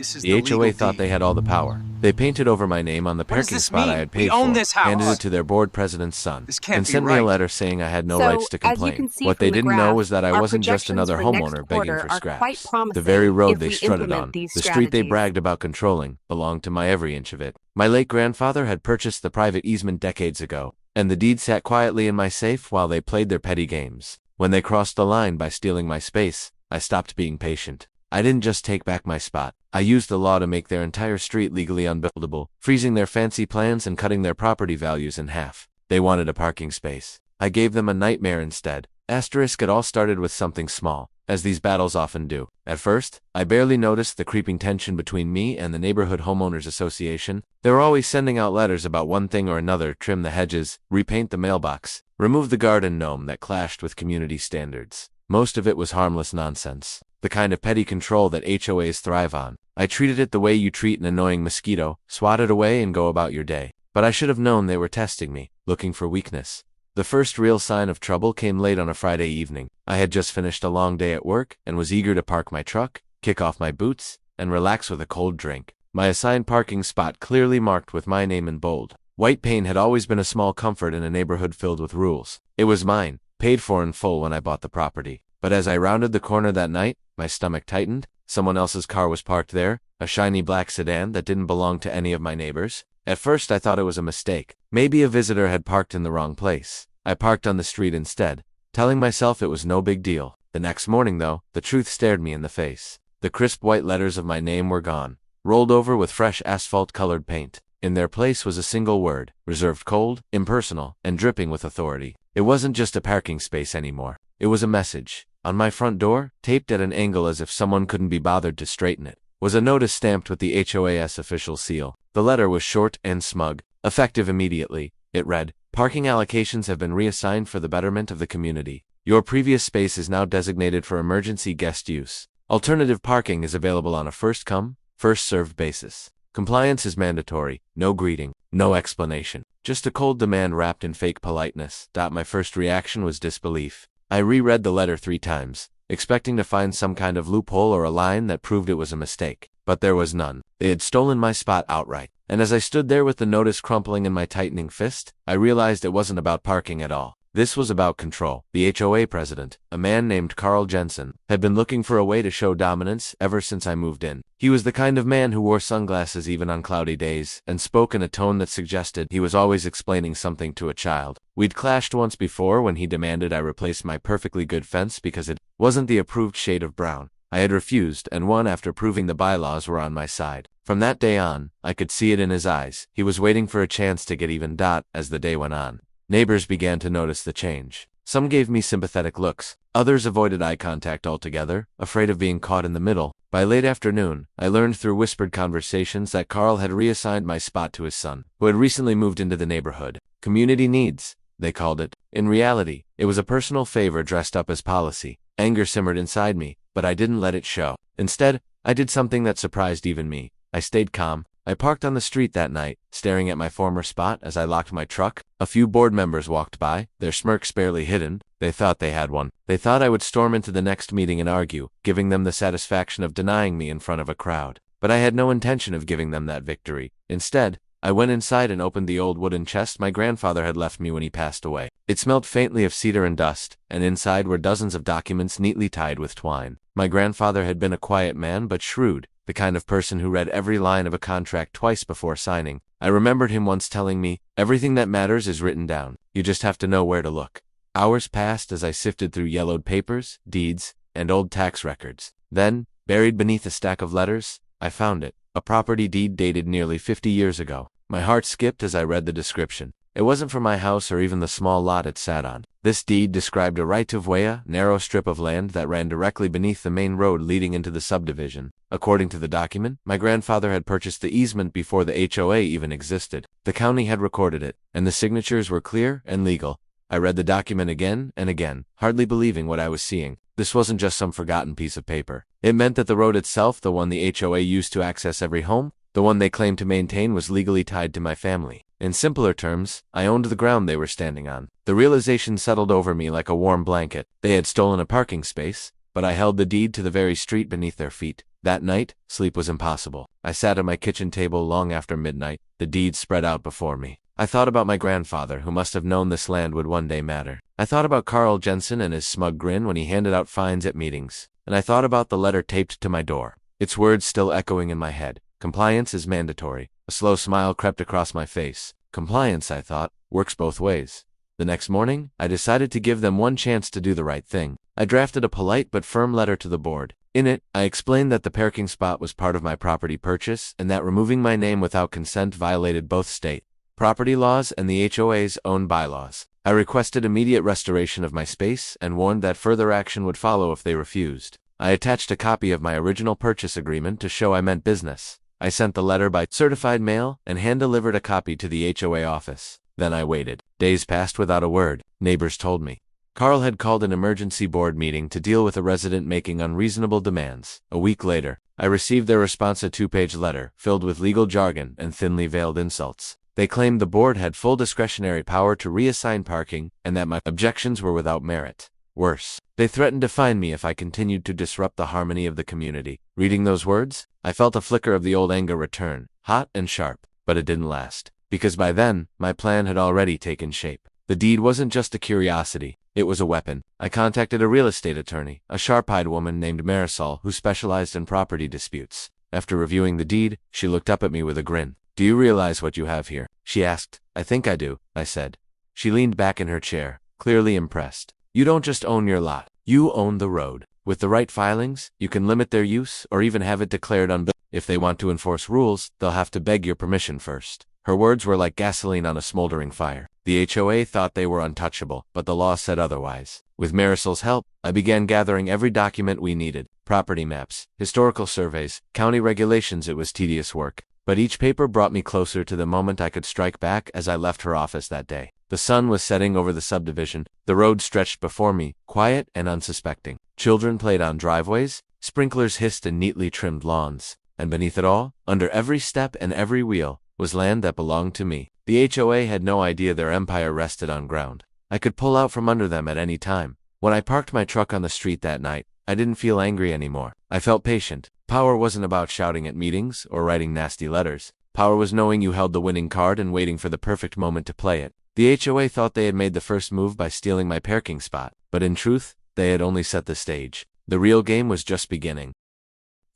This is The the HOA legal thought they deed. had all the power. They painted over my name on the What does parking this spot I mean? had We paid own for, this house. handed it to their board president's son, This can't and be sent me a right. letter saying I had no So, rights to as you complain. can see What from they the didn't know graph, was that I our wasn't just projections another for next homeowner begging quarter for are quite scraps. promising The very road if they we strutted implement on, these the street they strategies. bragged about controlling, belonged to my every inch of it. My late grandfather had purchased the private easement decades ago, and the deed sat quietly in my safe while they played their petty games. When they crossed the line by stealing my space, I stopped being patient. I didn't just take back my spot. I used the law to make their entire street legally unbuildable, freezing their fancy plans and cutting their property values in half. They wanted a parking space. I gave them a nightmare instead. It all started with something small, as these battles often do. At first, I barely noticed the creeping tension between me and the neighborhood homeowners association. They were always sending out letters about one thing or another: trim the hedges, repaint the mailbox, remove the garden gnome that clashed with community standards. Most of it was harmless nonsense, the kind of petty control that HOAs thrive on. I treated it the way you treat an annoying mosquito: swat it away and go about your day. But I should have known they were testing me, looking for weakness. The first real sign of trouble came late on a Friday evening. I had just finished a long day at work and was eager to park my truck, kick off my boots, and relax with a cold drink. My assigned parking spot clearly marked with my name in bold. White paint had always been a small comfort in a neighborhood filled with rules. It was mine, paid for in full when I bought the property. But as I rounded the corner that night, my stomach tightened. Someone else's car was parked there, a shiny black sedan that didn't belong to any of my neighbors. At first I thought it was a mistake. Maybe a visitor had parked in the wrong place. I parked on the street instead, telling myself it was no big deal. The next morning, though, the truth stared me in the face. The crisp white letters of my name were gone, rolled over with fresh asphalt-colored paint. In their place was a single word, reserved, cold, impersonal, and dripping with authority. It wasn't just a parking space anymore. It was a message. On my front door, taped at an angle as if someone couldn't be bothered to straighten it, was a notice stamped with the HOAS official seal. The letter was short and smug, effective immediately. It read, "Parking allocations have been reassigned for the betterment of the community. Your previous space is now designated for emergency guest use. Alternative parking is available on a first-come, first-served basis. Compliance is mandatory. No greeting, no explanation. Just a cold demand wrapped in fake politeness." My first reaction was disbelief. I reread the letter 3 times, expecting to find some kind of loophole or a line that proved it was a mistake. But there was none. They had stolen my spot outright. And as I stood there with the notice crumpling in my tightening fist, I realized it wasn't about parking at all. This was about control. The HOA president, a man named Carl Jensen, had been looking for a way to show dominance ever since I moved in. He was the kind of man who wore sunglasses even on cloudy days, and spoke in a tone that suggested he was always explaining something to a child. We'd clashed once before when he demanded I replace my perfectly good fence because it wasn't the approved shade of brown. I had refused and won after proving the bylaws were on my side. From that day on, I could see it in his eyes. He was waiting for a chance to get even. As the day went on, neighbors began to notice the change. Some gave me sympathetic looks. Others avoided eye contact altogether, afraid of being caught in the middle. By late afternoon, I learned through whispered conversations that Carl had reassigned my spot to his son, who had recently moved into the neighborhood. Community needs, they called it. In reality, it was a personal favor dressed up as policy. Anger simmered inside me, but I didn't let it show. Instead, I did something that surprised even me. I stayed calm. I parked on the street that night, staring at my former spot as I locked my truck. A few board members walked by, their smirks barely hidden. They thought they had one. They thought I would storm into the next meeting and argue, giving them the satisfaction of denying me in front of a crowd. But I had no intention of giving them that victory. Instead, I went inside and opened the old wooden chest my grandfather had left me when he passed away. It smelled faintly of cedar and dust, and inside were dozens of documents neatly tied with twine. My grandfather had been a quiet man but shrewd, the kind of person who read every line of a contract twice before signing. I remembered him once telling me, "Everything that matters is written down. You just have to know where to look." Hours passed as I sifted through yellowed papers, deeds, and old tax records. Then, buried beneath a stack of letters, I found it. A property deed dated nearly 50 years ago. My heart skipped as I read the description. It wasn't for my house or even the small lot it sat on. This deed described a right-of-way, narrow strip of land that ran directly beneath the main road leading into the subdivision. According to the document, my grandfather had purchased the easement before the HOA even existed. The county had recorded it, and the signatures were clear and legal. I read the document again and again, hardly believing what I was seeing. This wasn't just some forgotten piece of paper. It meant that the road itself, the one the HOA used to access every home, the one they claimed to maintain, was legally tied to my family. In simpler terms, I owned the ground they were standing on. The realization settled over me like a warm blanket. They had stolen a parking space, but I held the deed to the very street beneath their feet. That night, sleep was impossible. I sat at my kitchen table long after midnight, the deed spread out before me. I thought about my grandfather, who must have known this land would one day matter. I thought about Carl Jensen and his smug grin when he handed out fines at meetings. And I thought about the letter taped to my door, its words still echoing in my head. Compliance is mandatory. A slow smile crept across my face. Compliance, I thought, works both ways. The next morning, I decided to give them one chance to do the right thing. I drafted a polite but firm letter to the board. In it, I explained that the parking spot was part of my property purchase and that removing my name without consent violated both state property laws and the HOA's own bylaws. I requested immediate restoration of my space and warned that further action would follow if they refused. I attached a copy of my original purchase agreement to show I meant business. I sent the letter by certified mail and hand-delivered a copy to the HOA office. Then I waited. Days passed without a word. Neighbors told me Carl had called an emergency board meeting to deal with a resident making unreasonable demands. A week later, I received their response, a 2-page letter filled with legal jargon and thinly veiled insults. They claimed the board had full discretionary power to reassign parking and that my objections were without merit. Worse, they threatened to fine me if I continued to disrupt the harmony of the community. Reading those words, I felt a flicker of the old anger return, hot and sharp, but it didn't last, because by then, my plan had already taken shape. The deed wasn't just a curiosity, it was a weapon. I contacted a real estate attorney, a sharp-eyed woman named Marisol who specialized in property disputes. After reviewing the deed, she looked up at me with a grin. "Do you realize what you have here?" she asked. "I think I do," I said. She leaned back in her chair, clearly impressed. "You don't just own your lot, you own the road. With the right filings, you can limit their use or even have it declared unbuildable. If they want to enforce rules, they'll have to beg your permission first." Her words were like gasoline on a smoldering fire. The HOA thought they were untouchable, but the law said otherwise. With Marisol's help, I began gathering every document we needed: property maps, historical surveys, county regulations. It was tedious work, but each paper brought me closer to the moment I could strike back. As I left her office that day, the sun was setting over the subdivision. The road stretched before me, quiet and unsuspecting. Children played on driveways, sprinklers hissed in neatly trimmed lawns, and beneath it all, under every step and every wheel, was land that belonged to me. The HOA had no idea their empire rested on ground I could pull out from under them at any time. When I parked my truck on the street that night, I didn't feel angry anymore. I felt patient. Power wasn't about shouting at meetings or writing nasty letters. Power was knowing you held the winning card and waiting for the perfect moment to play it. The HOA thought they had made the first move by stealing my parking spot, but in truth, they had only set the stage. The real game was just beginning.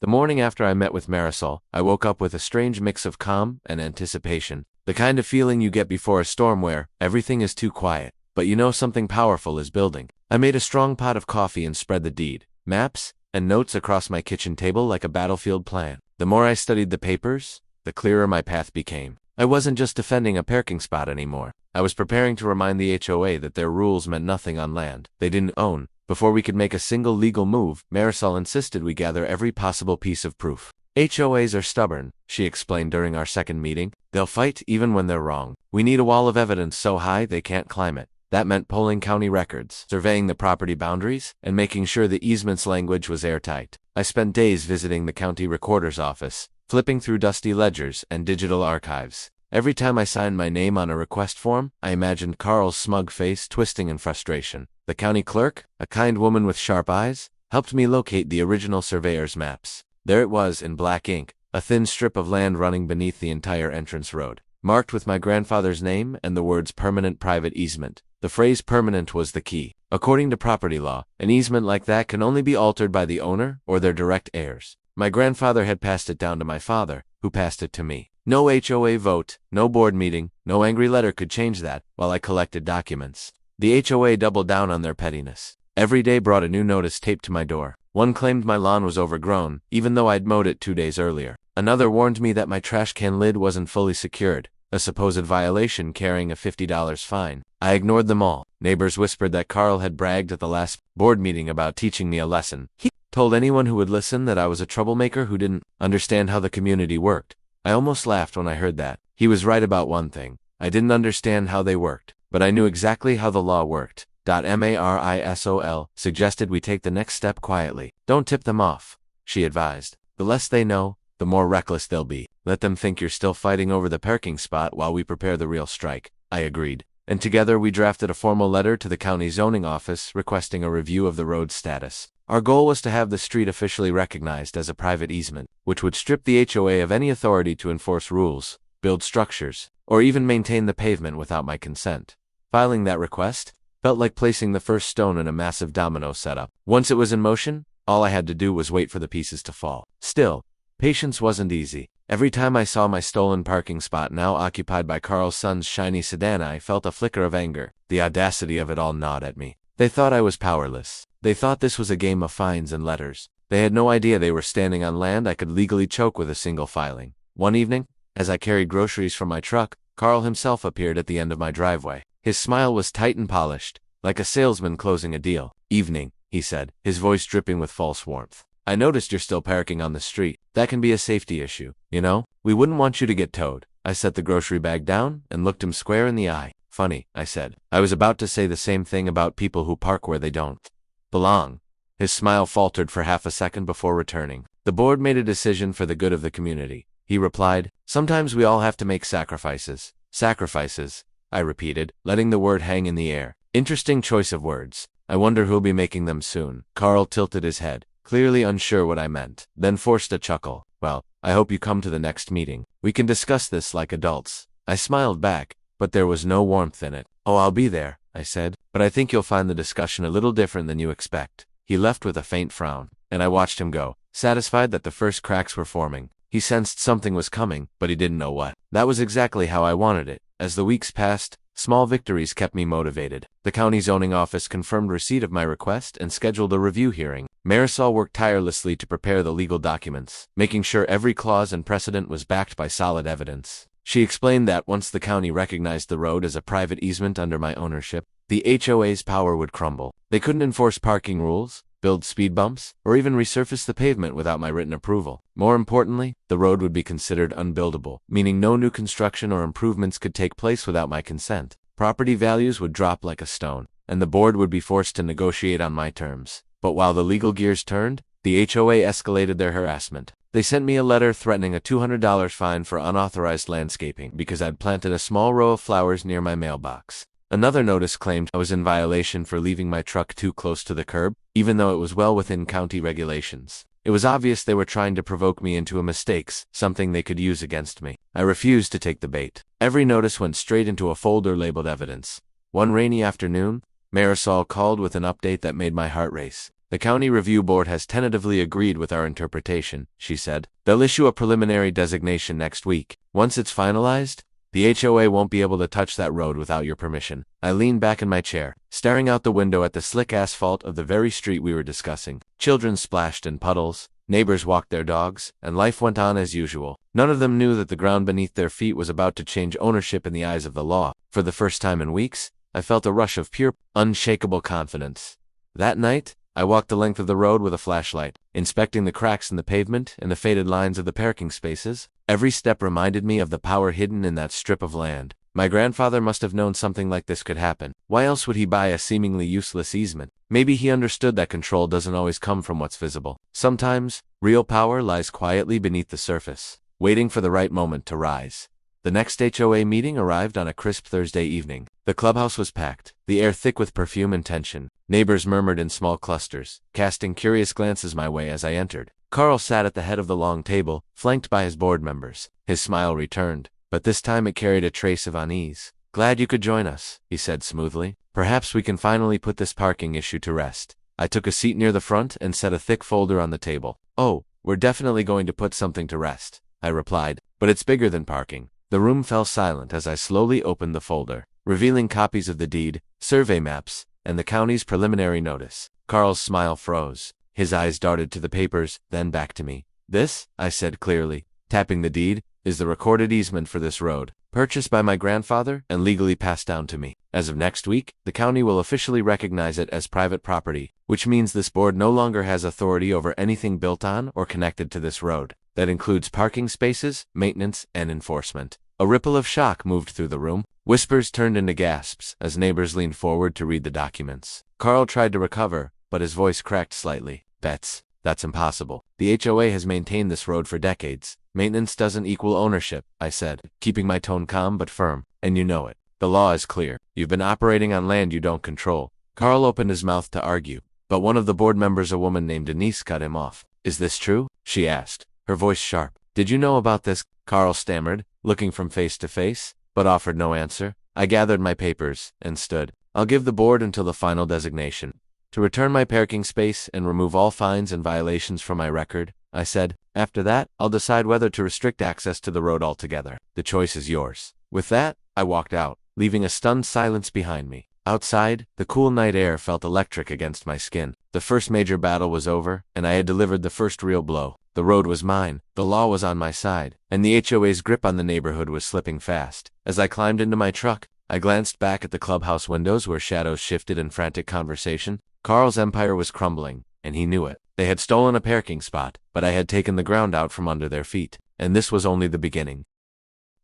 The morning after I met with Marisol, I woke up with a strange mix of calm and anticipation. The kind of feeling you get before a storm where everything is too quiet, but you know something powerful is building. I made a strong pot of coffee and spread the deed, maps, and notes across my kitchen table like a battlefield plan. The more I studied the papers, the clearer my path became. I wasn't just defending a parking spot anymore. I was preparing to remind the HOA that their rules meant nothing on land they didn't own. Before we could make a single legal move, Marisol insisted we gather every possible piece of proof. HOAs are stubborn, she explained during our second meeting. They'll fight even when they're wrong. We need a wall of evidence so high they can't climb it. That meant pulling county records, surveying the property boundaries, and making sure the easement's language was airtight. I spent days visiting the county recorder's office, flipping through dusty ledgers and digital archives. Every time I signed my name on a request form, I imagined Carl's smug face twisting in frustration. The county clerk, a kind woman with sharp eyes, helped me locate the original surveyor's maps. There it was in black ink, a thin strip of land running beneath the entire entrance road, marked with my grandfather's name and the words permanent private easement. The phrase permanent was the key. According to property law, an easement like that can only be altered by the owner or their direct heirs. My grandfather had passed it down to my father, who passed it to me. No HOA vote, no board meeting, no angry letter could change that. While I collected documents, the HOA doubled down on their pettiness. Every day brought a new notice taped to my door. One claimed my lawn was overgrown, even though I'd mowed it 2 days earlier. Another warned me that my trash can lid wasn't fully secured, a supposed violation carrying a $50 fine. I ignored them all. Neighbors whispered that Carl had bragged at the last board meeting about teaching me a lesson. He told anyone who would listen that I was a troublemaker who didn't understand how the community worked. I almost laughed when I heard that. He was right about one thing. I didn't understand how they worked, but I knew exactly how the law worked. Marisol suggested we take the next step quietly. Don't tip them off, she advised. The less they know, the more reckless they'll be. Let them think you're still fighting over the parking spot while we prepare the real strike. I agreed, and together we drafted a formal letter to the county zoning office requesting a review of the road's status. Our goal was to have the street officially recognized as a private easement, which would strip the HOA of any authority to enforce rules, build structures, or even maintain the pavement without my consent. Filing that request felt like placing the first stone in a massive domino setup. Once it was in motion, all I had to do was wait for the pieces to fall. Still, patience wasn't easy. Every time I saw my stolen parking spot now occupied by Carl's son's shiny sedan, I felt a flicker of anger. The audacity of it all gnawed at me. They thought I was powerless. They thought this was a game of fines and letters. They had no idea they were standing on land I could legally choke with a single filing. One evening, as I carried groceries from my truck, Carl himself appeared at the end of my driveway. His smile was tight and polished, like a salesman closing a deal. "Evening," he said, his voice dripping with false warmth. "I noticed you're still parking on the street. That can be a safety issue, you know? We wouldn't want you to get towed." I set the grocery bag down and looked him square in the eye. "Funny," I said. I was about to say the same thing about people who park where they don't belong. His smile faltered for half a second before returning. "The board made a decision for the good of the community," he replied. "Sometimes we all have to make sacrifices." "Sacrifices," I repeated, letting the word hang in the air. Interesting choice of words. I wonder who'll be making them soon. Carl tilted his head, clearly unsure what I meant, then forced a chuckle. "Well, I hope you come to the next meeting. We can discuss this like adults." I smiled back, but there was no warmth in it. "Oh, I'll be there," I said, "but I think you'll find the discussion a little different than you expect." He left with a faint frown, and I watched him go, satisfied that the first cracks were forming. He sensed something was coming, but he didn't know what. That was exactly how I wanted it. As the weeks passed, small victories kept me motivated. The county zoning office confirmed receipt of my request and scheduled a review hearing. Marisol worked tirelessly to prepare the legal documents, making sure every clause and precedent was backed by solid evidence. She explained that once the county recognized the road as a private easement under my ownership, the HOA's power would crumble. They couldn't enforce parking rules, build speed bumps, or even resurface the pavement without my written approval. More importantly, the road would be considered unbuildable, meaning no new construction or improvements could take place without my consent. Property values would drop like a stone, and the board would be forced to negotiate on my terms. But while the legal gears turned, the HOA escalated their harassment. They sent me a letter threatening a $200 fine for unauthorized landscaping because I'd planted a small row of flowers near my mailbox. Another notice claimed I was in violation for leaving my truck too close to the curb, even though it was well within county regulations. It was obvious they were trying to provoke me into a mistake, something they could use against me. I refused to take the bait. Every notice went straight into a folder labeled evidence. One rainy afternoon, Marisol called with an update that made my heart race. "The county review board has tentatively agreed with our interpretation," she said. "They'll issue a preliminary designation next week. Once it's finalized, the HOA won't be able to touch that road without your permission." I leaned back in my chair, staring out the window at the slick asphalt of the very street we were discussing. Children splashed in puddles, neighbors walked their dogs, and life went on as usual. None of them knew that the ground beneath their feet was about to change ownership in the eyes of the law. For the first time in weeks, I felt a rush of pure, unshakable confidence. That night, I walked the length of the road with a flashlight, inspecting the cracks in the pavement and the faded lines of the parking spaces. Every step reminded me of the power hidden in that strip of land. My grandfather must have known something like this could happen. Why else would he buy a seemingly useless easement? Maybe he understood that control doesn't always come from what's visible. Sometimes, real power lies quietly beneath the surface, waiting for the right moment to rise. The next HOA meeting arrived on a crisp Thursday evening. The clubhouse was packed, the air thick with perfume and tension. Neighbors murmured in small clusters, casting curious glances my way as I entered. Carl sat at the head of the long table, flanked by his board members. His smile returned, but this time it carried a trace of unease. "Glad you could join us," he said smoothly. "Perhaps we can finally put this parking issue to rest." I took a seat near the front and set a thick folder on the table. "Oh, we're definitely going to put something to rest," I replied, "but it's bigger than parking." The room fell silent as I slowly opened the folder, revealing copies of the deed, survey maps, and the county's preliminary notice. Carl's smile froze. His eyes darted to the papers, then back to me. "This," I said clearly, tapping the deed, "is the recorded easement for this road, purchased by my grandfather and legally passed down to me. As of next week, the county will officially recognize it as private property, which means this board no longer has authority over anything built on or connected to this road. That includes parking spaces, maintenance, and enforcement." A ripple of shock moved through the room. Whispers turned into gasps as neighbors leaned forward to read the documents. Carl tried to recover, but his voice cracked slightly. That's impossible. The HOA has maintained this road for decades. Maintenance doesn't equal ownership," I said, keeping my tone calm but firm. "And you know it. The law is clear. You've been operating on land you don't control." Carl opened his mouth to argue, but one of the board members, a woman named Denise, cut him off. Is this true? She asked, her voice sharp. Did you know about this? Carl stammered, looking from face to face, but offered no answer. I gathered my papers and stood. I'll give the board until the final designation to return my parking space and remove all fines and violations from my record, I said. After that, I'll decide whether to restrict access to the road altogether. The choice is yours. With that, I walked out, leaving a stunned silence behind me. Outside, the cool night air felt electric against my skin. The first major battle was over, and I had delivered the first real blow. The road was mine, the law was on my side, and the HOA's grip on the neighborhood was slipping fast. As I climbed into my truck, I glanced back at the clubhouse windows where shadows shifted in frantic conversation. Carl's empire was crumbling, and he knew it. They had stolen a parking spot, but I had taken the ground out from under their feet, and this was only the beginning.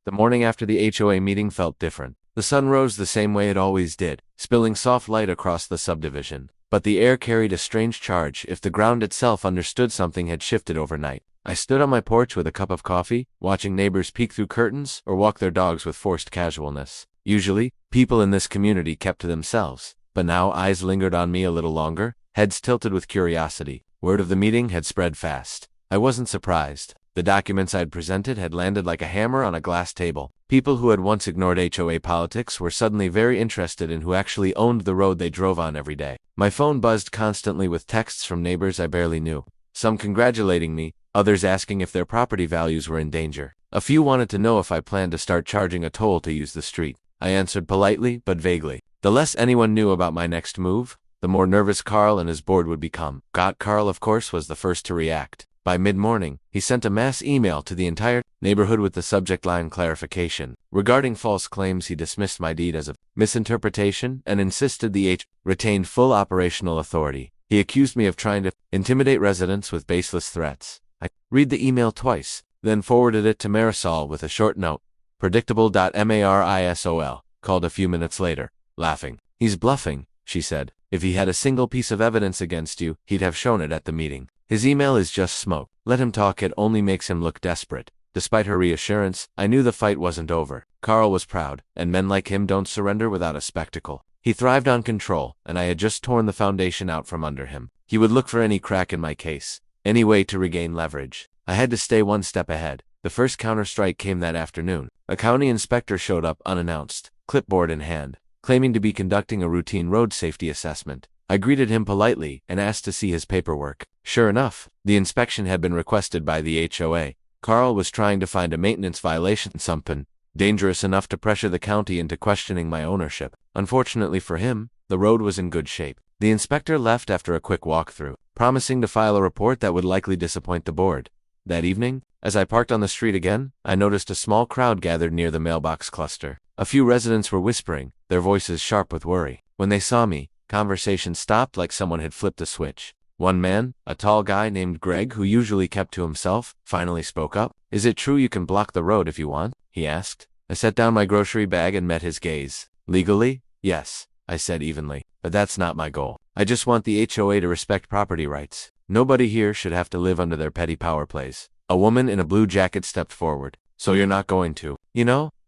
The morning after the HOA meeting felt different. The sun rose the same way it always did, spilling soft light across the subdivision. But the air carried a strange charge, if the ground itself understood something had shifted overnight. I stood on my porch with a cup of coffee, watching neighbors peek through curtains or walk their dogs with forced casualness. Usually, people in this community kept to themselves, but now eyes lingered on me a little longer, heads tilted with curiosity. Word of the meeting had spread fast. I wasn't surprised. The documents I'd presented had landed like a hammer on a glass table. People who had once ignored HOA politics were suddenly very interested in who actually owned the road they drove on every day. My phone buzzed constantly with texts from neighbors I barely knew, some congratulating me, others asking if their property values were in danger. A few wanted to know if I planned to start charging a toll to use the street. I answered politely but vaguely. The less anyone knew about my next move, the more nervous Carl and his board would become. Carl, of course, was the first to react. By mid-morning, he sent a mass email to the entire neighborhood with the subject line clarification. Regarding false claims, he dismissed my deed as a misinterpretation and insisted the retained full operational authority. He accused me of trying to intimidate residents with baseless threats. I read the email twice, then forwarded it to Marisol with a short note. Predictable.Marisol called a few minutes later, laughing. He's bluffing, she said. If he had a single piece of evidence against you, he'd have shown it at the meeting. His email is just smoke. Let him talk, it only makes him look desperate. Despite her reassurance, I knew the fight wasn't over. Carl was proud, and men like him don't surrender without a spectacle. He thrived on control, and I had just torn the foundation out from under him. He would look for any crack in my case, any way to regain leverage. I had to stay one step ahead. The first counterstrike came that afternoon. A county inspector showed up unannounced, clipboard in hand, claiming to be conducting a routine road safety assessment. I greeted him politely and asked to see his paperwork. Sure enough, the inspection had been requested by the HOA. Carl was trying to find a maintenance violation, something dangerous enough to pressure the county into questioning my ownership. Unfortunately for him, the road was in good shape. The inspector left after a quick walkthrough, promising to file a report that would likely disappoint the board. That evening, as I parked on the street again, I noticed a small crowd gathered near the mailbox cluster. A few residents were whispering, their voices sharp with worry. When they saw me, conversation stopped like someone had flipped a switch. One man, a tall guy named Greg who usually kept to himself, finally spoke up. Is it true you can block the road if you want? He asked. I set down my grocery bag and met his gaze. Legally? Yes, I said evenly. But that's not my goal. I just want the HOA to respect property rights. Nobody here should have to live under their petty power plays. A woman in a blue jacket stepped forward. So you're not going to,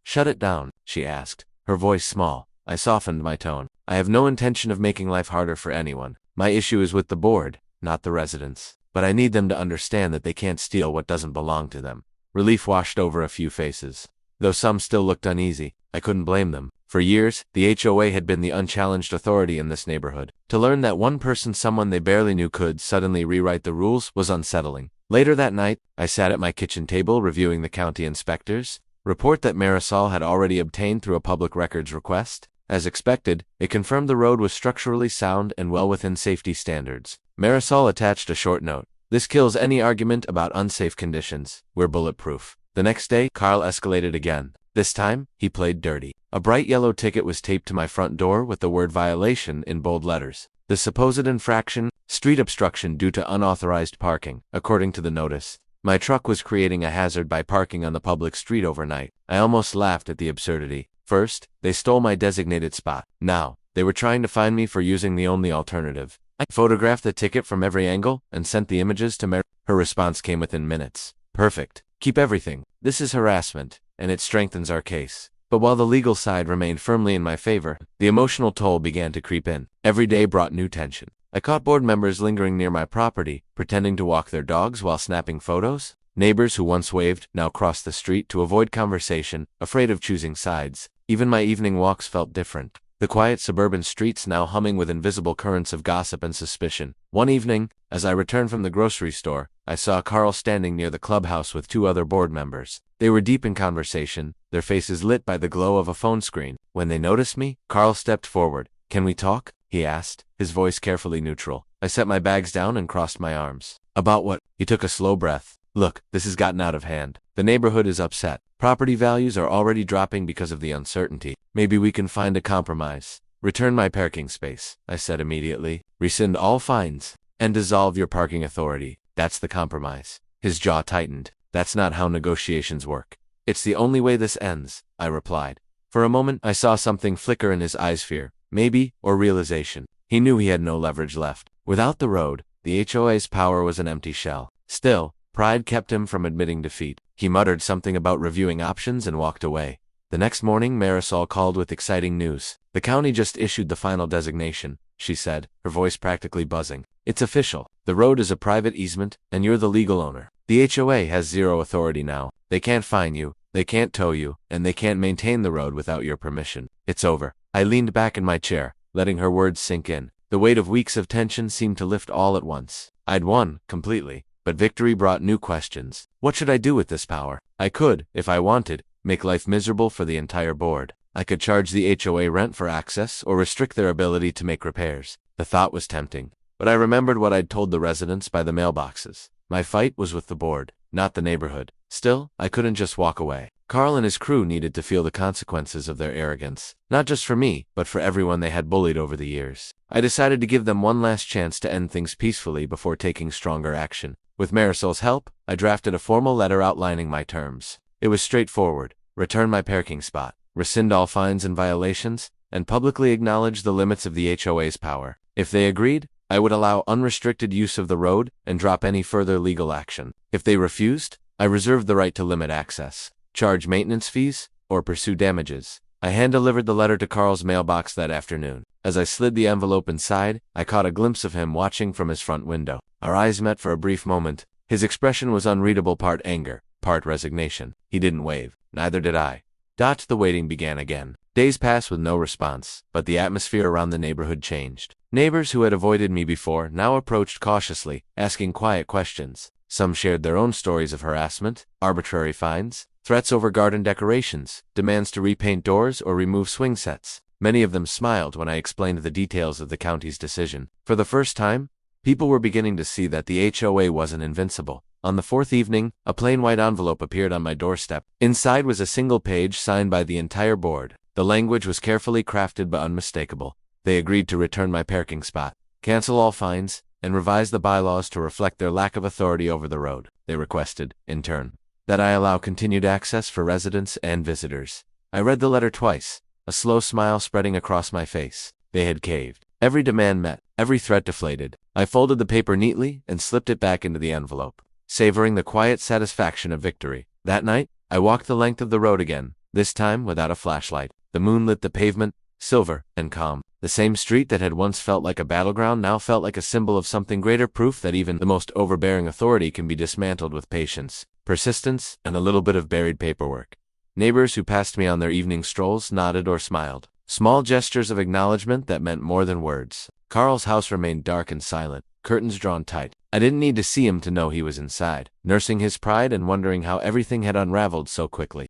shut it down, she asked, her voice small. I softened my tone. I have no intention of making life harder for anyone. My issue is with the board, not the residents. But I need them to understand that they can't steal what doesn't belong to them. Relief washed over a few faces. Though some still looked uneasy, I couldn't blame them. For years, the HOA had been the unchallenged authority in this neighborhood. To learn that one person, someone they barely knew, could suddenly rewrite the rules was unsettling. Later that night, I sat at my kitchen table reviewing the county inspector's report that Marisol had already obtained through a public records request. As expected, it confirmed the road was structurally sound and well within safety standards. Marisol attached a short note. This kills any argument about unsafe conditions. We're bulletproof. The next day, Carl escalated again. This time, he played dirty. A bright yellow ticket was taped to my front door with the word violation in bold letters. The supposed infraction, street obstruction due to unauthorized parking. According to the notice, my truck was creating a hazard by parking on the public street overnight. I almost laughed at the absurdity. First, they stole my designated spot. Now, they were trying to find me for using the only alternative. I photographed the ticket from every angle and sent the images to Mary. Her response came within minutes. Perfect. Keep everything. This is harassment, and it strengthens our case. But while the legal side remained firmly in my favor, the emotional toll began to creep in. Every day brought new tension. I caught board members lingering near my property, pretending to walk their dogs while snapping photos. Neighbors who once waved now crossed the street to avoid conversation, afraid of choosing sides. Even my evening walks felt different. The quiet suburban streets now humming with invisible currents of gossip and suspicion. One evening, as I returned from the grocery store, I saw Carl standing near the clubhouse with two other board members. They were deep in conversation, their faces lit by the glow of a phone screen. When they noticed me, Carl stepped forward. "Can we talk?" he asked, his voice carefully neutral. I set my bags down and crossed my arms. "About what?" He took a slow breath. "Look, this has gotten out of hand. The neighborhood is upset. Property values are already dropping because of the uncertainty. Maybe we can find a compromise. Return my parking space," I said immediately. "Rescind all fines and dissolve your parking authority. That's the compromise." His jaw tightened. "That's not how negotiations work." "It's the only way this ends," I replied. For a moment, I saw something flicker in his eyes, fear, maybe, or realization. He knew he had no leverage left. Without the road, the HOA's power was an empty shell. Still, pride kept him from admitting defeat. He muttered something about reviewing options and walked away. The next morning, Marisol called with exciting news. "The county just issued the final designation," she said, her voice practically buzzing. "It's official. The road is a private easement, and you're the legal owner. The HOA has zero authority now. They can't fine you, they can't tow you, and they can't maintain the road without your permission. It's over." I leaned back in my chair, letting her words sink in. The weight of weeks of tension seemed to lift all at once. I'd won, completely. But victory brought new questions. What should I do with this power? I could, if I wanted, make life miserable for the entire board. I could charge the HOA rent for access or restrict their ability to make repairs. The thought was tempting. But I remembered what I'd told the residents by the mailboxes. My fight was with the board, not the neighborhood. Still, I couldn't just walk away. Carl and his crew needed to feel the consequences of their arrogance. Not just for me, but for everyone they had bullied over the years. I decided to give them one last chance to end things peacefully before taking stronger action. With Marisol's help, I drafted a formal letter outlining my terms. It was straightforward. Return my parking spot, rescind all fines and violations, and publicly acknowledge the limits of the HOA's power. If they agreed, I would allow unrestricted use of the road and drop any further legal action. If they refused, I reserved the right to limit access, charge maintenance fees, or pursue damages. I hand-delivered the letter to Carl's mailbox that afternoon. As I slid the envelope inside, I caught a glimpse of him watching from his front window. Our eyes met for a brief moment. His expression was unreadable, part anger, part resignation. He didn't wave. Neither did I. The waiting began again. Days passed with no response, but the atmosphere around the neighborhood changed. Neighbors who had avoided me before now approached cautiously, asking quiet questions. Some shared their own stories of harassment, arbitrary fines, threats over garden decorations, demands to repaint doors or remove swing sets. Many of them smiled when I explained the details of the county's decision. For the first time, people were beginning to see that the HOA wasn't invincible. On the fourth evening, a plain white envelope appeared on my doorstep. Inside was a single page signed by the entire board. The language was carefully crafted but unmistakable. They agreed to return my parking spot, cancel all fines, and revise the bylaws to reflect their lack of authority over the road. They requested, in turn, that I allow continued access for residents and visitors. I read the letter twice, a slow smile spreading across my face. They had caved. Every demand met, every threat deflated. I folded the paper neatly and slipped it back into the envelope, savoring the quiet satisfaction of victory. That night, I walked the length of the road again, this time without a flashlight. The moon lit the pavement, silver and calm. The same street that had once felt like a battleground now felt like a symbol of something greater, proof that even the most overbearing authority can be dismantled with patience, persistence, and a little bit of buried paperwork. Neighbors who passed me on their evening strolls nodded or smiled. Small gestures of acknowledgement that meant more than words. Carl's house remained dark and silent, curtains drawn tight. I didn't need to see him to know he was inside, nursing his pride and wondering how everything had unraveled so quickly.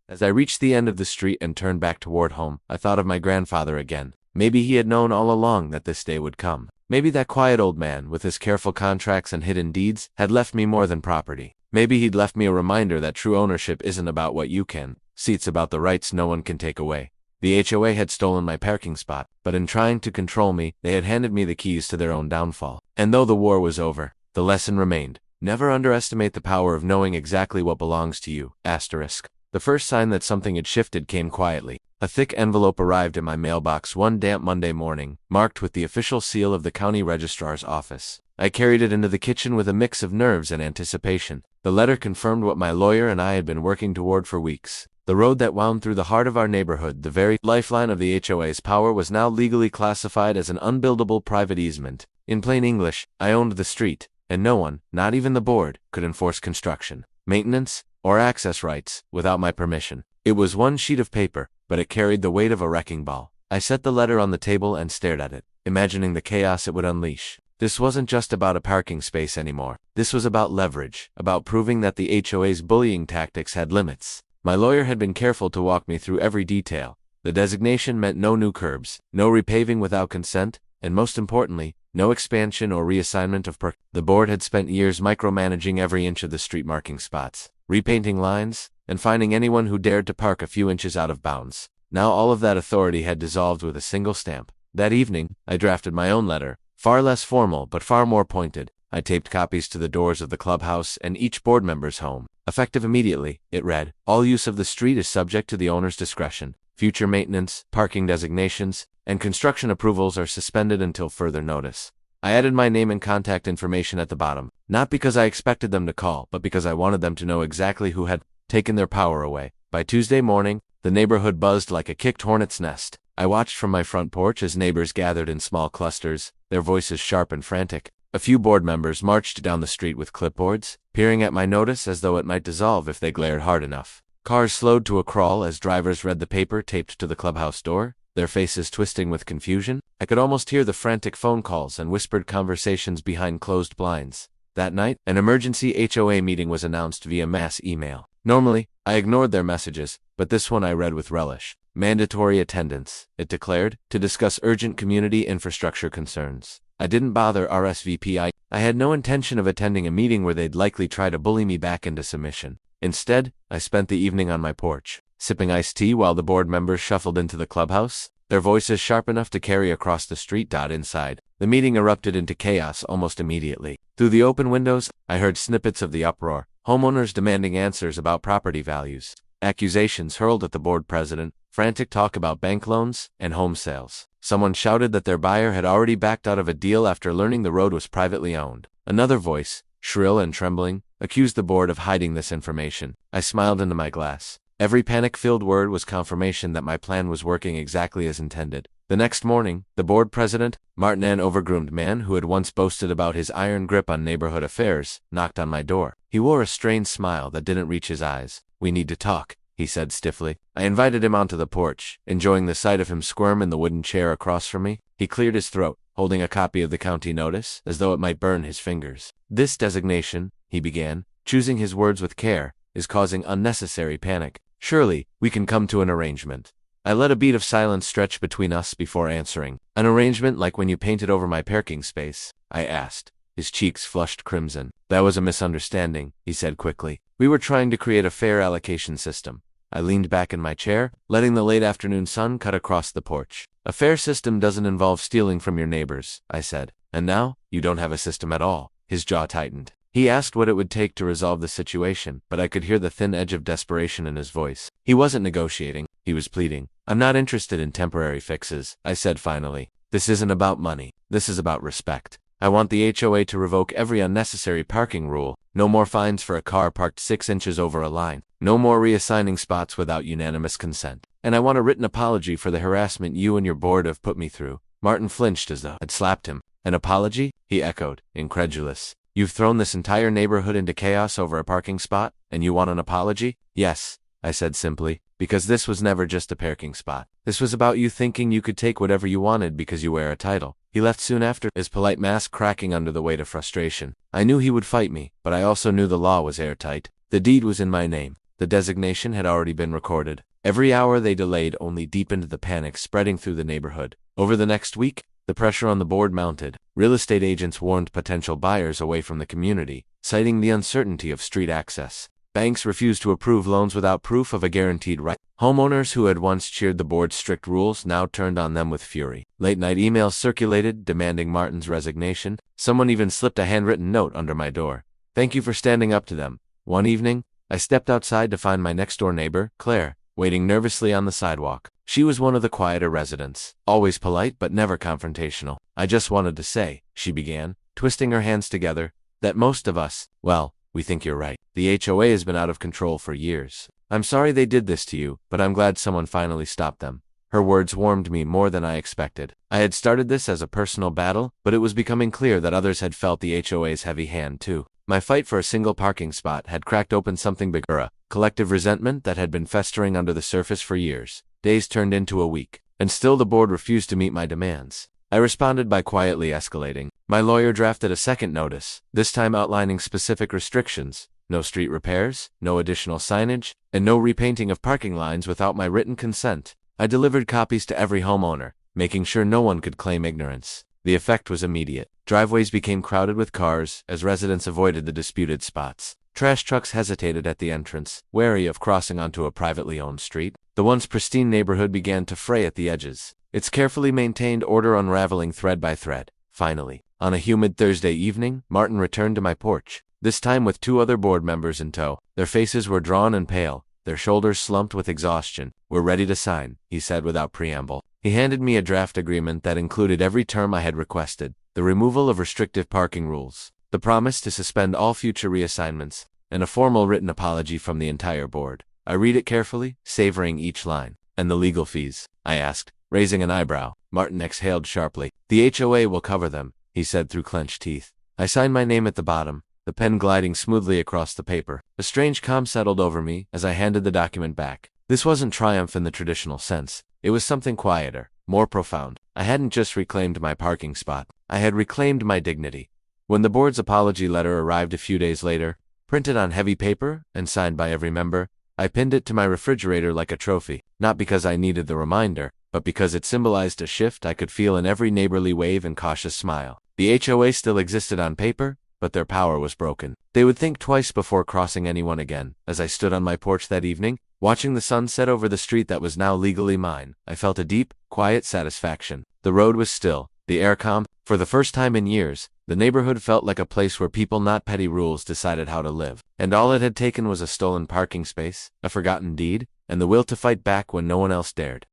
As I reached the end of the street and turned back toward home, I thought of my grandfather again. Maybe he had known all along that this day would come. Maybe that quiet old man, with his careful contracts and hidden deeds, had left me more than property. Maybe he'd left me a reminder that true ownership isn't about what you can see, it's about the rights no one can take away. The HOA had stolen my parking spot, but in trying to control me, they had handed me the keys to their own downfall. And though the war was over, the lesson remained. Never underestimate the power of knowing exactly what belongs to you. Asterisk. The first sign that something had shifted came quietly. A thick envelope arrived in my mailbox one damp Monday morning, marked with the official seal of the county registrar's office. I carried it into the kitchen with a mix of nerves and anticipation. The letter confirmed what my lawyer and I had been working toward for weeks. The road that wound through the heart of our neighborhood, the very lifeline of the HOA's power, was now legally classified as an unbuildable private easement. In plain English, I owned the street, and no one, not even the board, could enforce construction, maintenance, or access rights without my permission. It was one sheet of paper, but it carried the weight of a wrecking ball. I set the letter on the table and stared at it, imagining the chaos it would unleash. This wasn't just about a parking space anymore. This was about leverage, about proving that the HOA's bullying tactics had limits. My lawyer had been careful to walk me through every detail. The designation meant no new curbs, no repaving without consent, and most importantly, no expansion or reassignment of parking. The board had spent years micromanaging every inch of the street marking spots, repainting lines, and finding anyone who dared to park a few inches out of bounds. Now all of that authority had dissolved with a single stamp. That evening, I drafted my own letter, far less formal but far more pointed. I taped copies to the doors of the clubhouse and each board member's home. Effective immediately, it read, "All use of the street is subject to the owner's discretion. Future maintenance, parking designations, and construction approvals are suspended until further notice." I added my name and contact information at the bottom, not because I expected them to call, but because I wanted them to know exactly who had taken their power away. By Tuesday morning, the neighborhood buzzed like a kicked hornet's nest. I watched from my front porch as neighbors gathered in small clusters, their voices sharp and frantic. A few board members marched down the street with clipboards, peering at my notice as though it might dissolve if they glared hard enough. Cars slowed to a crawl as drivers read the paper taped to the clubhouse door, their faces twisting with confusion. I could almost hear the frantic phone calls and whispered conversations behind closed blinds. That night, an emergency HOA meeting was announced via mass email. Normally, I ignored their messages, but this one I read with relish. Mandatory attendance, it declared, to discuss urgent community infrastructure concerns. I didn't bother RSVP. I had no intention of attending a meeting where they'd likely try to bully me back into submission. Instead, I spent the evening on my porch, sipping iced tea while the board members shuffled into the clubhouse, their voices sharp enough to carry across the street. Inside, the meeting erupted into chaos almost immediately. Through the open windows, I heard snippets of the uproar, homeowners demanding answers about property values, accusations hurled at the board president, frantic talk about bank loans and home sales. Someone shouted that their buyer had already backed out of a deal after learning the road was privately owned. Another voice, shrill and trembling, accused the board of hiding this information. I smiled into my glass. Every panic-filled word was confirmation that my plan was working exactly as intended. The next morning, the board president, Martin, an overgroomed man who had once boasted about his iron grip on neighborhood affairs, knocked on my door. He wore a strained smile that didn't reach his eyes. "We need to talk," he said stiffly. I invited him onto the porch, enjoying the sight of him squirm in the wooden chair across from me. He cleared his throat, holding a copy of the county notice, as though it might burn his fingers. "This designation," he began, choosing his words with care, "is causing unnecessary panic. Surely, we can come to an arrangement." I let a beat of silence stretch between us before answering. "An arrangement like when you painted over my parking space?" I asked. His cheeks flushed crimson. "That was a misunderstanding," he said quickly. "We were trying to create a fair allocation system." I leaned back in my chair, letting the late afternoon sun cut across the porch. "A fair system doesn't involve stealing from your neighbors," I said. "And now, you don't have a system at all." His jaw tightened. He asked what it would take to resolve the situation, but I could hear the thin edge of desperation in his voice. He wasn't negotiating, he was pleading. "I'm not interested in temporary fixes," I said finally. "This isn't about money. This is about respect. I want the HOA to revoke every unnecessary parking rule. No more fines for a car parked 6 inches over a line. No more reassigning spots without unanimous consent. And I want a written apology for the harassment you and your board have put me through." Martin flinched as though I'd slapped him. "An apology?" he echoed, incredulous. "You've thrown this entire neighborhood into chaos over a parking spot, and you want an apology?" "Yes," I said simply, "because this was never just a parking spot. This was about you thinking you could take whatever you wanted because you wear a title." He left soon after, his polite mask cracking under the weight of frustration. I knew he would fight me, but I also knew the law was airtight. The deed was in my name. The designation had already been recorded. Every hour they delayed only deepened the panic spreading through the neighborhood. Over the next week, the pressure on the board mounted. Real estate agents warned potential buyers away from the community, citing the uncertainty of street access. Banks refused to approve loans without proof of a guaranteed right. Homeowners who had once cheered the board's strict rules now turned on them with fury. Late-night emails circulated, demanding Martin's resignation. Someone even slipped a handwritten note under my door. "Thank you for standing up to them." One evening, I stepped outside to find my next-door neighbor, Claire, waiting nervously on the sidewalk. She was one of the quieter residents, always polite but never confrontational. "I just wanted to say," she began, twisting her hands together, "that most of us, well, we think you're right. The HOA has been out of control for years. I'm sorry they did this to you, but I'm glad someone finally stopped them. Her words warmed me more than I expected. I had started this as a personal battle, but it was becoming clear that others had felt the HOA's heavy hand too. My fight for a single parking spot had cracked open something bigger, a collective resentment that had been festering under the surface for years. Days turned into a week, and still the board refused to meet my demands. I responded by quietly escalating. My lawyer drafted a second notice, this time outlining specific restrictions: no street repairs, no additional signage, and no repainting of parking lines without my written consent. I delivered copies to every homeowner, making sure no one could claim ignorance. The effect was immediate. Driveways became crowded with cars as residents avoided the disputed spots. Trash trucks hesitated at the entrance, wary of crossing onto a privately owned street. The once pristine neighborhood began to fray at the edges, its carefully maintained order unraveling thread by thread. Finally, on a humid Thursday evening, Martin returned to my porch, this time with 2 other board members in tow. Their faces were drawn and pale, their shoulders slumped with exhaustion. "We're ready to sign," he said without preamble. He handed me a draft agreement that included every term I had requested: the removal of restrictive parking rules, the promise to suspend all future reassignments, and a formal written apology from the entire board. I read it carefully, savoring each line. "And the legal fees?" I asked, raising an eyebrow. Martin exhaled sharply. "The HOA will cover them," he said through clenched teeth. I signed my name at the bottom, the pen gliding smoothly across the paper. A strange calm settled over me as I handed the document back. This wasn't triumph in the traditional sense. It was something quieter, more profound. I hadn't just reclaimed my parking spot. I had reclaimed my dignity. When the board's apology letter arrived a few days later, printed on heavy paper and signed by every member, I pinned it to my refrigerator like a trophy, not because I needed the reminder, but because it symbolized a shift I could feel in every neighborly wave and cautious smile. The HOA still existed on paper, but their power was broken. They would think twice before crossing anyone again. As I stood on my porch that evening, watching the sun set over the street that was now legally mine, I felt a deep, quiet satisfaction. The road was still, the air calm. For the first time in years, the neighborhood felt like a place where people, not petty rules, decided how to live. And all it had taken was a stolen parking space, a forgotten deed, and the will to fight back when no one else dared.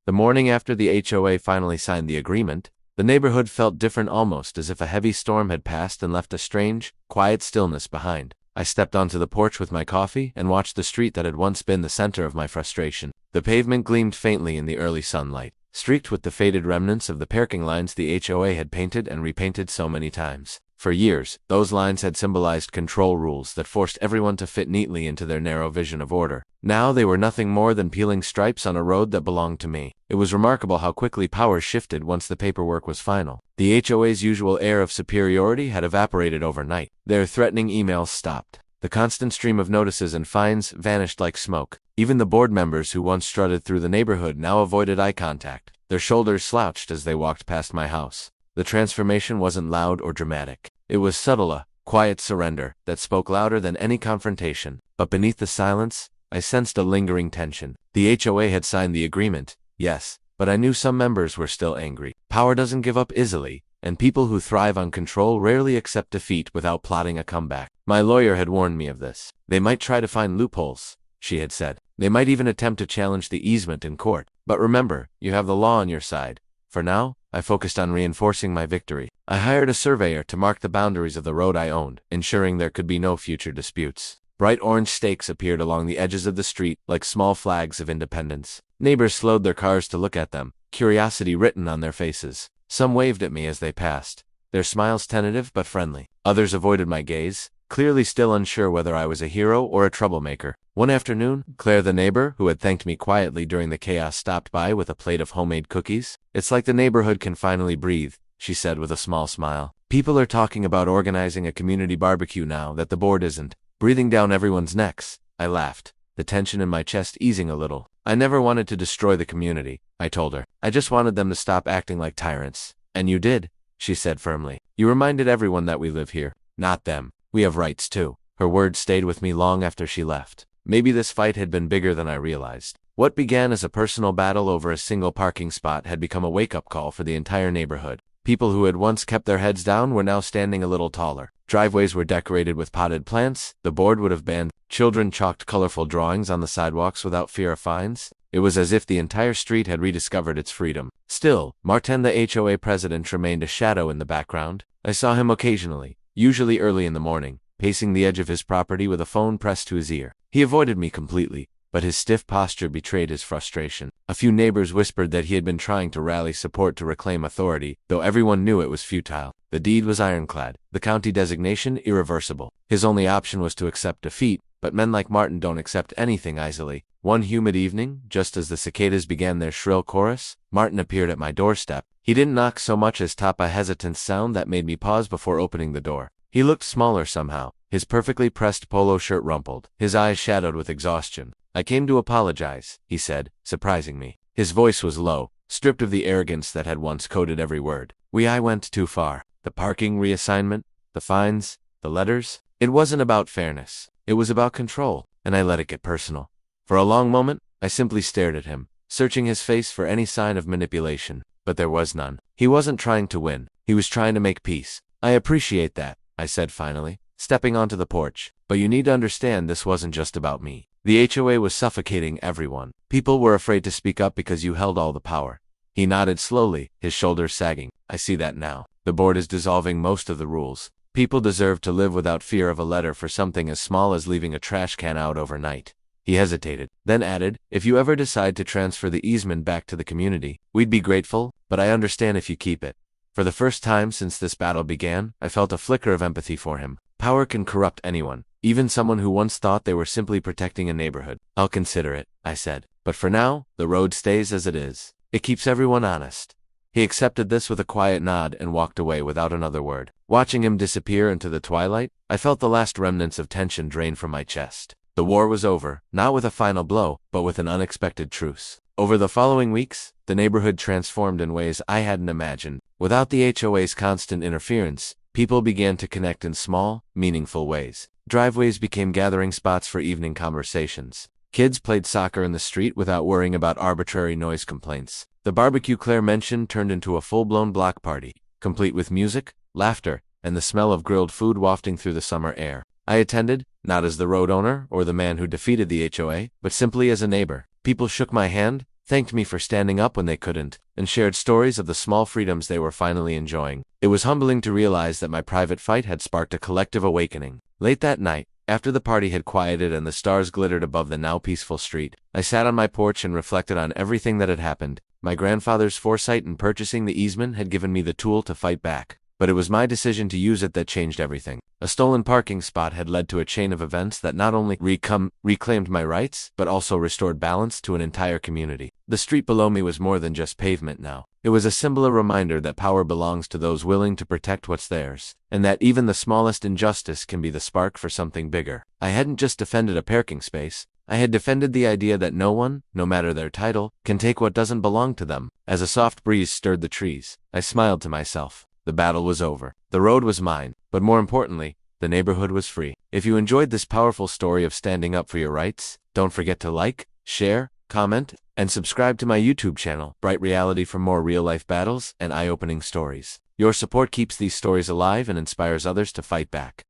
The morning after the HOA finally signed the agreement, the neighborhood felt different, almost as if a heavy storm had passed and left a strange, quiet stillness behind. I stepped onto the porch with my coffee and watched the street that had once been the center of my frustration. The pavement gleamed faintly in the early sunlight, streaked with the faded remnants of the parking lines the HOA had painted and repainted so many times. For years, those lines had symbolized control rules that forced everyone to fit neatly into their narrow vision of order. Now they were nothing more than peeling stripes on a road that belonged to me. It was remarkable how quickly power shifted once the paperwork was final. The HOA's usual air of superiority had evaporated overnight. Their threatening emails stopped. The constant stream of notices and fines vanished like smoke. Even the board members who once strutted through the neighborhood now avoided eye contact. Their shoulders slouched as they walked past my house. The transformation wasn't loud or dramatic. It was subtle, a quiet surrender that spoke louder than any confrontation. But beneath the silence, I sensed a lingering tension. The HOA had signed the agreement, yes, but I knew some members were still angry. Power doesn't give up easily, and people who thrive on control rarely accept defeat without plotting a comeback. My lawyer had warned me of this. They might try to find loopholes, she had said. They might even attempt to challenge the easement in court. But remember, you have the law on your side. For now, I focused on reinforcing my victory. I hired a surveyor to mark the boundaries of the road I owned, ensuring there could be no future disputes. Bright orange stakes appeared along the edges of the street like small flags of independence. Neighbors slowed their cars to look at them, curiosity written on their faces. Some waved at me as they passed, their smiles tentative but friendly. Others avoided my gaze, clearly still unsure whether I was a hero or a troublemaker. One afternoon, Claire, the neighbor, who had thanked me quietly during the chaos, stopped by with a plate of homemade cookies. "It's like the neighborhood can finally breathe," she said with a small smile. "People are talking about organizing a community barbecue now that the board isn't breathing down everyone's necks." I laughed, the tension in my chest easing a little. "I never wanted to destroy the community," I told her. "I just wanted them to stop acting like tyrants." "And you did," she said firmly. "You reminded everyone that we live here, not them. We have rights too." Her words stayed with me long after she left. Maybe this fight had been bigger than I realized. What began as a personal battle over a single parking spot had become a wake-up call for the entire neighborhood. People who had once kept their heads down were now standing a little taller. Driveways were decorated with potted plants. The board would have banned. Children chalked colorful drawings on the sidewalks without fear of fines. It was as if the entire street had rediscovered its freedom. Still, Martin, the HOA president, remained a shadow in the background. I saw him occasionally, usually early in the morning, pacing the edge of his property with a phone pressed to his ear. He avoided me completely, but his stiff posture betrayed his frustration. A few neighbors whispered that he had been trying to rally support to reclaim authority, though everyone knew it was futile. The deed was ironclad, the county designation irreversible. His only option was to accept defeat, but men like Martin don't accept anything easily. One humid evening, just as the cicadas began their shrill chorus, Martin appeared at my doorstep. He didn't knock so much as top a hesitant sound that made me pause before opening the door. He looked smaller somehow, his perfectly pressed polo shirt rumpled, his eyes shadowed with exhaustion. "I came to apologize," he said, surprising me. His voice was low, stripped of the arrogance that had once coded every word. I went too far. The parking reassignment, the fines, the letters. It wasn't about fairness. It was about control, and I let it get personal. For a long moment, I simply stared at him, searching his face for any sign of manipulation, but there was none. He wasn't trying to win. He was trying to make peace. "I appreciate that," I said finally, stepping onto the porch. "But you need to understand this wasn't just about me. The HOA was suffocating everyone. People were afraid to speak up because you held all the power." He nodded slowly, his shoulders sagging. "I see that now. The board is dissolving most of the rules. People deserve to live without fear of a letter for something as small as leaving a trash can out overnight." He hesitated, then added, "If you ever decide to transfer the easement back to the community, we'd be grateful, but I understand if you keep it." For the first time since this battle began, I felt a flicker of empathy for him. Power can corrupt anyone, even someone who once thought they were simply protecting a neighborhood. "I'll consider it," I said. "But for now, the road stays as it is. It keeps everyone honest." He accepted this with a quiet nod and walked away without another word. Watching him disappear into the twilight, I felt the last remnants of tension drain from my chest. The war was over, not with a final blow, but with an unexpected truce. Over the following weeks, the neighborhood transformed in ways I hadn't imagined. Without the HOA's constant interference, people began to connect in small, meaningful ways. Driveways became gathering spots for evening conversations. Kids played soccer in the street without worrying about arbitrary noise complaints. The barbecue Claire mentioned turned into a full-blown block party, complete with music, laughter, and the smell of grilled food wafting through the summer air. I attended, not as the road owner or the man who defeated the HOA, but simply as a neighbor. People shook my hand, thanked me for standing up when they couldn't, and shared stories of the small freedoms they were finally enjoying. It was humbling to realize that my private fight had sparked a collective awakening. Late that night, after the party had quieted and the stars glittered above the now peaceful street, I sat on my porch and reflected on everything that had happened. My grandfather's foresight in purchasing the easement had given me the tool to fight back, but it was my decision to use it that changed everything. A stolen parking spot had led to a chain of events that not only reclaimed my rights, but also restored balance to an entire community. The street below me was more than just pavement now. It was a symbol reminder that power belongs to those willing to protect what's theirs, and that even the smallest injustice can be the spark for something bigger. I hadn't just defended a parking space. I had defended the idea that no one, no matter their title, can take what doesn't belong to them. As a soft breeze stirred the trees, I smiled to myself. The battle was over. The road was mine, but more importantly, the neighborhood was free. If you enjoyed this powerful story of standing up for your rights, don't forget to like, share, comment, and subscribe to my YouTube channel, Bright Reality, for more real-life battles and eye-opening stories. Your support keeps these stories alive and inspires others to fight back.